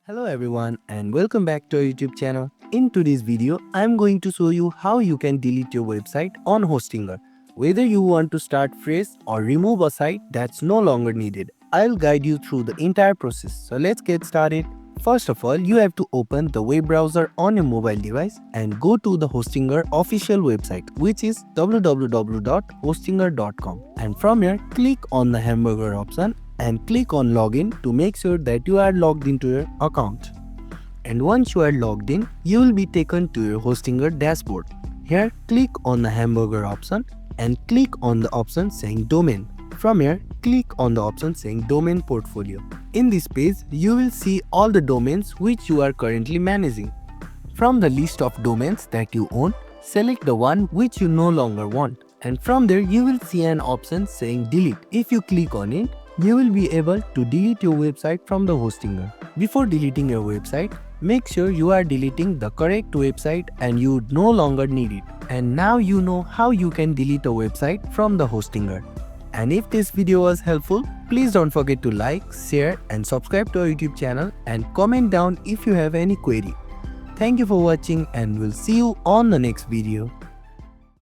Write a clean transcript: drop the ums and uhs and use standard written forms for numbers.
Hello everyone and welcome back to our YouTube channel. In today's video, I'm going to show you how you can delete your website on Hostinger. Whether you want to start fresh or remove a site that's no longer needed, I'll guide you through the entire process. So let's get started. First of all, you have to open the web browser on your mobile device and go to the Hostinger official website, which is www.hostinger.com. And from here, click on the hamburger option and click on login to make sure that you are logged into your account. And once you are logged in, you will be taken to your Hostinger dashboard. Here, click on the hamburger option and click on the option saying domain. From here, click on the option saying domain portfolio. In this page, you will see all the domains which you are currently managing. From the list of domains that you own, select the one which you no longer want. And from there, you will see an option saying delete. If you click on it, you will be able to delete your website from the Hostinger. Before deleting your website, make sure you are deleting the correct website and you no longer need it. And now you know how you can delete a website from the Hostinger. And if this video was helpful, please don't forget to like, share and subscribe to our YouTube channel and comment down if you have any query. Thank you for watching and we'll see you on the next video.